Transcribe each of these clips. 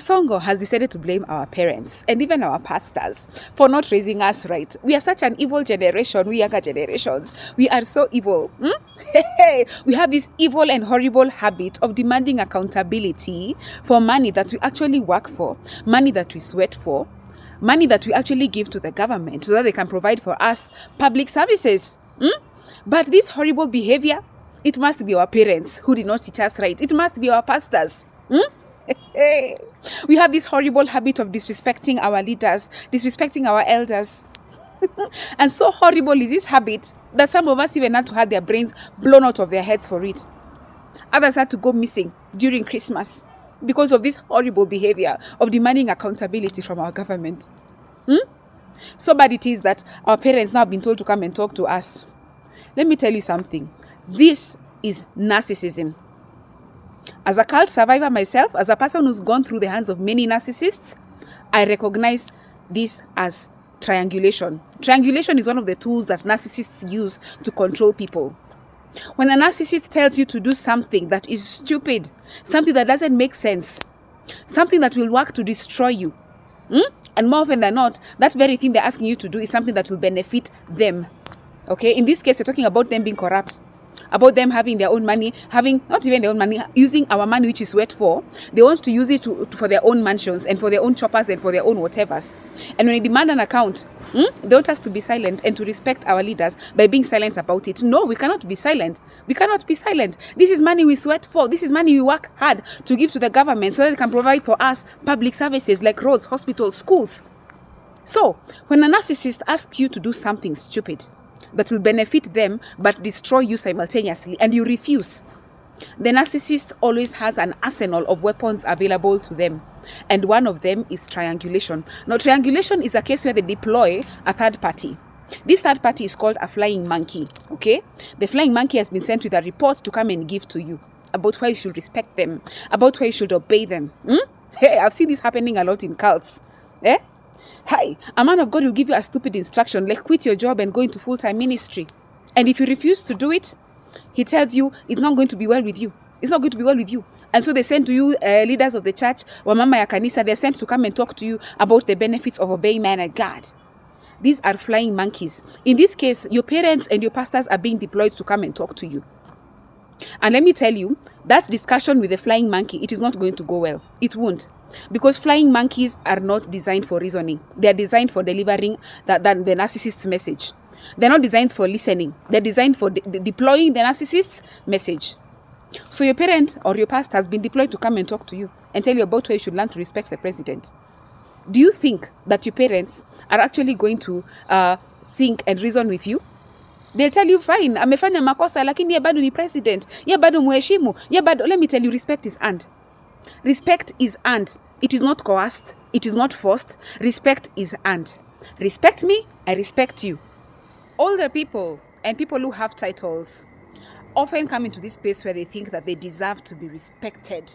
Songo has decided to blame our parents and even our pastors for not raising us right. We are such an evil generation, we younger generations. We are so evil. We have this evil and horrible habit of demanding accountability for money that we actually work for, money that we sweat for, money that we actually give to the government so that they can provide for us public services. But this horrible behavior, it must be our parents who did not teach us right. It must be our pastors. We have this horrible habit of disrespecting our leaders, disrespecting our elders. And so horrible is this habit that some of us even had to have their brains blown out of their heads for it. Others had to go missing during Christmas because of this horrible behavior of demanding accountability from our government. So bad it is that our parents now have been told to come and talk to us. Let me tell you something. This is narcissism. As a cult survivor myself, as a person who's gone through the hands of many narcissists, I recognize this as triangulation. Triangulation is one of the tools that narcissists use to control people. When a narcissist tells you to do something that is stupid, something that doesn't make sense, something that will work to destroy you, and more often than not, that very thing they're asking you to do is something that will benefit them. Okay, in this case, we're talking about them being corrupt, about them having their own money, having not even their own money, using our money which is sweat for. They want to use it for their own mansions and for their own choppers and for their own whatevers. And when they demand an account, they want us to be silent and to respect our leaders by being silent about it. No, we cannot be silent. We cannot be silent. This is money we sweat for. This is money we work hard to give to the government so that they can provide for us public services like roads, hospitals, schools. So, when a narcissist asks you to do something stupid that will benefit them but destroy you simultaneously, and you refuse, the narcissist always has an arsenal of weapons available to them, and one of them is triangulation. Now, triangulation is a case where they deploy a third party. This third party is called a flying monkey. Okay, the flying monkey has been sent with a report to come and give to you about why you should respect them, about why you should obey them. Hey, I've seen this happening a lot in cults. Hi, a man of God will give you a stupid instruction like quit your job and go into full-time ministry. And if you refuse to do it, he tells you it's not going to be well with you. It's not going to be well with you. And so they send to you leaders of the church, wamama ya kanisa, they're sent to come and talk to you about the benefits of obeying man and God. These are flying monkeys. In this case, your parents and your pastors are being deployed to come and talk to you. And let me tell you, that discussion with the flying monkey, it is not going to go well. It won't. Because flying monkeys are not designed for reasoning. They are designed for delivering the narcissist's message. They're not designed for listening. They're designed for deploying the narcissist's message. So your parent or your pastor has been deployed to come and talk to you and tell you about why you should learn to respect the president. Do you think that your parents are actually going to think and reason with you? They'll tell you, fine, amefanya makosa, lakini ye bado ni president. Ye bado muheshimu. Ye bado, let me tell you, respect is earned. Respect is earned. It is not coerced. It is not forced. Respect is earned. Respect me, I respect you. Older people and people who have titles often come into this space where they think that they deserve to be respected.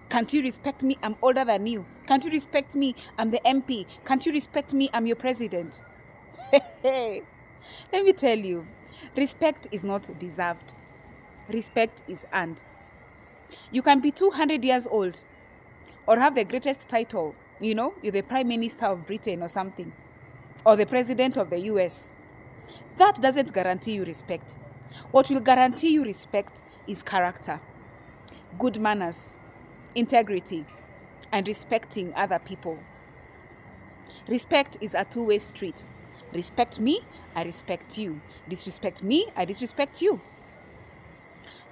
Can't you respect me? I'm older than you. Can't you respect me? I'm the MP. Can't you respect me? I'm your president. Let me tell you, respect is not deserved. Respect is earned. You can be 200 years old or have the greatest title, you're the Prime Minister of Britain or something, or the President of the US. That doesn't guarantee you respect. What will guarantee you respect is character, good manners, integrity, and respecting other people. Respect is a two-way street. Respect me, I respect you. Disrespect me, I disrespect you.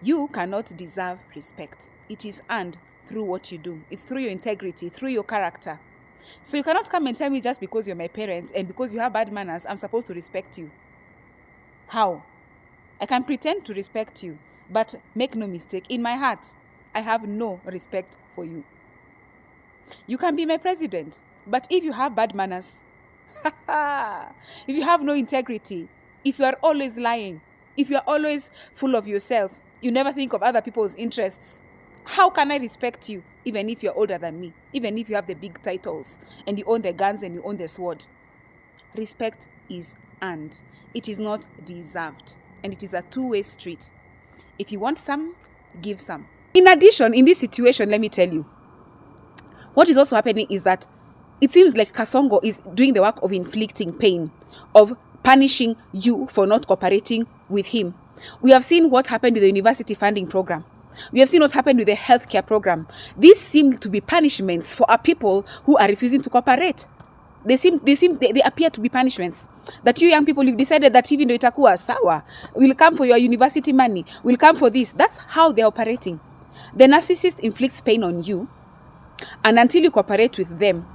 You cannot deserve respect. It is earned through what you do. It's through your integrity, through your character. So you cannot come and tell me just because you're my parent and because you have bad manners, I'm supposed to respect you. How? I can pretend to respect you, but make no mistake, in my heart, I have no respect for you. You can be my president, but if you have bad manners, if you have no integrity, if you are always lying, if you are always full of yourself, you never think of other people's interests, how can I respect you, even if you're older than me, even if you have the big titles, and you own the guns and you own the sword? Respect is earned. It is not deserved. And it is a two-way street. If you want some, give some. In addition, in this situation, let me tell you, What is also happening is that it seems like Kasongo is doing the work of inflicting pain, of punishing you for not cooperating with him. We have seen what happened with the university funding program. We have seen what happened with the healthcare program. These seem to be punishments for our people who are refusing to cooperate. They appear to be punishments. That you young people, you've decided that even though itakuwa sawa, we'll come for your university money, we'll come for this. That's how they're operating. The narcissist inflicts pain on you, and until you cooperate with them,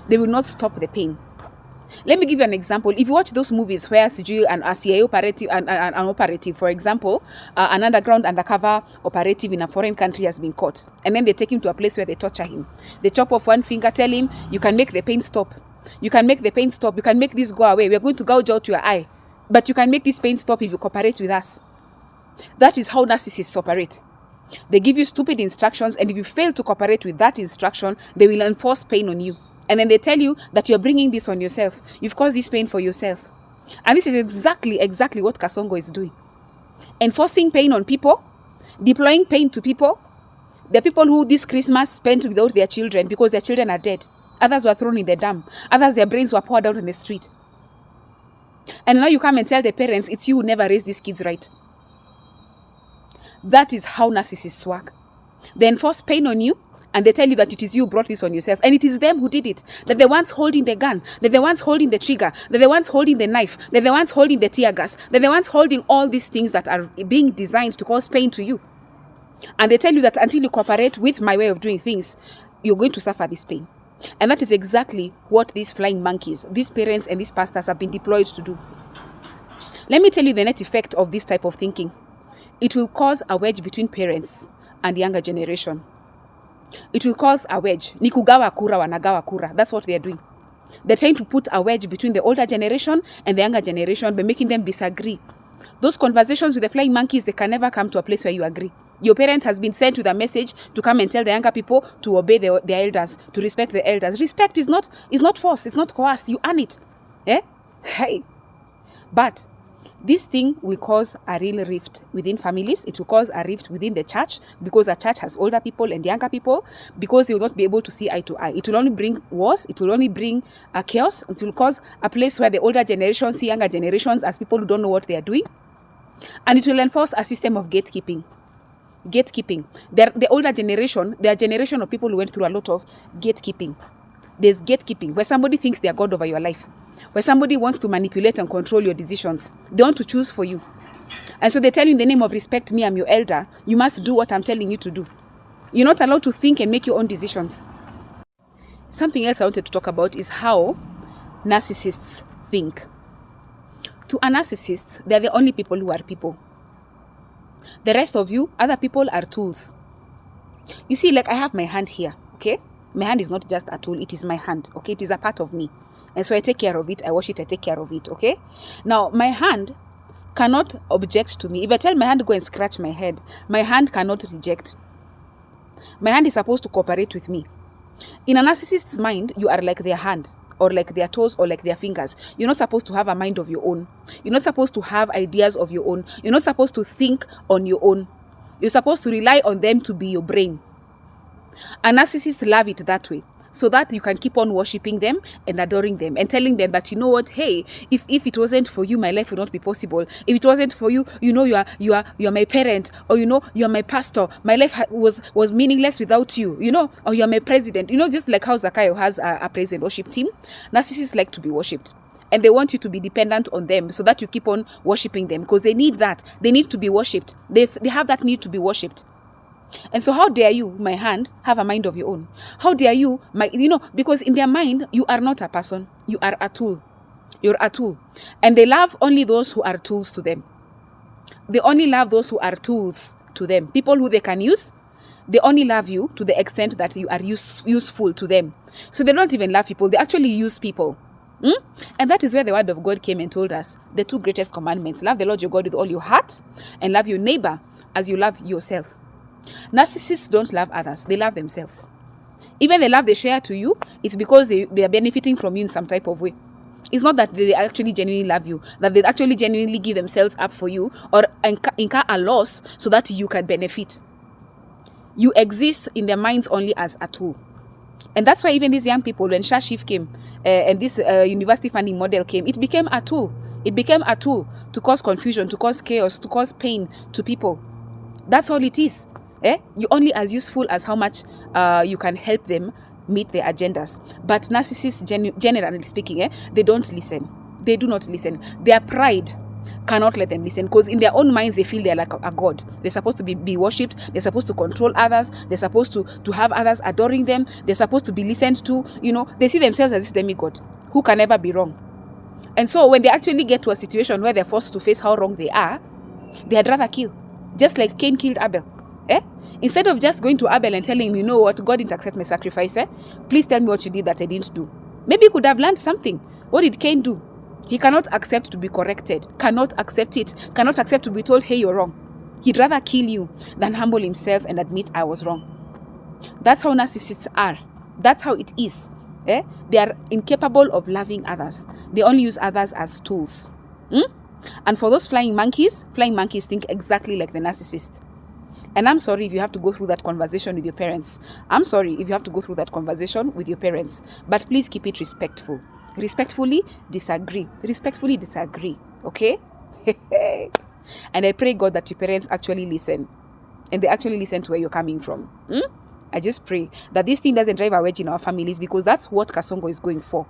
they will not stop the pain. Let me give you an example. If you watch those movies where a CIA operative, an operative, for example, an undercover operative in a foreign country has been caught, and then they take him to a place where they torture him. They chop off one finger, tell him, you can make the pain stop. You can make the pain stop. You can make this go away. We are going to gouge out your eye. But you can make this pain stop if you cooperate with us. That is how narcissists operate. They give you stupid instructions, and if you fail to cooperate with that instruction, they will enforce pain on you. And then they tell you that you're bringing this on yourself. You've caused this pain for yourself. And this is exactly what Kasongo is doing. Enforcing pain on people, deploying pain to people. There are people who this Christmas spent without their children because their children are dead. Others were thrown in the dam. Others, their brains were poured out in the street. And now you come and tell the parents, it's you who never raised these kids right. That is how narcissists work. They enforce pain on you, and they tell you that it is you who brought this on yourself. And it is them who did it. That they're the ones holding the gun. They're the ones holding the trigger. They're the ones holding the knife. They're the ones holding the tear gas. They're the ones holding all these things that are being designed to cause pain to you. And they tell you that until you cooperate with my way of doing things, you're going to suffer this pain. And that is exactly what these flying monkeys, these parents and these pastors have been deployed to do. Let me tell you the net effect of this type of thinking. It will cause a wedge between parents and the younger generation. It will cause a wedge. Ni kugawa kura wanagawa kura. That's what they are doing. They're trying to put a wedge between the older generation and the younger generation by making them disagree. Those conversations with the flying monkeys, they can never come to a place where you agree. Your parent has been sent with a message to come and tell the younger people to obey their elders, to respect the elders. Respect is not forced. It's not coerced. You earn it. Eh? Hey. But this thing will cause a real rift within families. It will cause a rift within the church, because the church has older people and younger people, because they will not be able to see eye to eye. It will only bring wars. It will only bring a chaos. It will cause a place where the older generations see younger generations as people who don't know what they are doing. And it will enforce a system of gatekeeping. The older generation, they are a generation of people who went through a lot of gatekeeping. There's gatekeeping, where somebody thinks they are God over your life, where somebody wants to manipulate and control your decisions. They want to choose for you. And so they tell you, in the name of respect, me, I'm your elder, you must do what I'm telling you to do. You're not allowed to think and make your own decisions. Something else I wanted to talk about is how narcissists think. To a narcissist, they're the only people who are people. The rest of you, other people, are tools. You see, like I have my hand here, okay? My hand is not just a tool, it is my hand, okay? It is a part of me. And so I take care of it, I wash it, I take care of it, okay? Now, my hand cannot object to me. If I tell my hand to go and scratch my head, my hand cannot reject. My hand is supposed to cooperate with me. In a narcissist's mind, you are like their hand, or like their toes, or like their fingers. You're not supposed to have a mind of your own. You're not supposed to have ideas of your own. You're not supposed to think on your own. You're supposed to rely on them to be your brain. And narcissists love it that way, so that you can keep on worshipping them and adoring them and telling them that, you know what, hey, if it wasn't for you, my life would not be possible. If it wasn't for you, you know, you are my parent, or you know, you are my pastor. My life was meaningless without you, you know, or you are my president. You know, just like how Zakayo has a praise and worship team, narcissists like to be worshipped. And they want you to be dependent on them so that you keep on worshipping them, because they need that. They need to be worshipped. They have that need to be worshipped. And so how dare you, my hand, have a mind of your own? How dare you, because in their mind, you are not a person. You are a tool. You're a tool. And they love only those who are tools to them. They only love those who are tools to them. People who they can use, they only love you to the extent that you are useful to them. So they don't even love people. They actually use people. And that is where the word of God came and told us the two greatest commandments. Love the Lord your God with all your heart, and love your neighbor as you love yourself. Narcissists don't love others. They love themselves. Even the love they share to you, it's because they are benefiting from you in some type of way. It's not that they actually genuinely love you, that they actually genuinely give themselves up for you or incur a loss so that you can benefit. You exist in their minds only as a tool. And that's why even these young people, when Shashif came and this university funding model came, it became a tool. It became a tool to cause confusion, to cause chaos, to cause pain to people. That's all it is. You're only as useful as how much you can help them meet their agendas. But narcissists, generally speaking, they don't listen. They do not listen. Their pride cannot let them listen, because in their own minds they feel they're like a god. They're supposed to be worshipped. They're supposed to control others. They're supposed to have others adoring them. They're supposed to be listened to. They see themselves as this demigod who can never be wrong. And so when they actually get to a situation where they're forced to face how wrong they are, they'd rather kill, just like Cain killed Abel. Instead of just going to Abel and telling him, you know what, God didn't accept my sacrifice. Please tell me what you did that I didn't do. Maybe he could have learned something. What did Cain do? He cannot accept to be corrected, cannot accept it, cannot accept to be told, hey, you're wrong. He'd rather kill you than humble himself and admit I was wrong. That's how narcissists are. That's how it is. They are incapable of loving others. They only use others as tools. And for those flying monkeys think exactly like the narcissist. And I'm sorry if you have to go through that conversation with your parents. I'm sorry if you have to go through that conversation with your parents. But please keep it respectful. Respectfully disagree. Respectfully disagree. Okay? And I pray God that your parents actually listen. And they actually listen to where you're coming from. I just pray that this thing doesn't drive a wedge in our families, because that's what Kasongo is going for.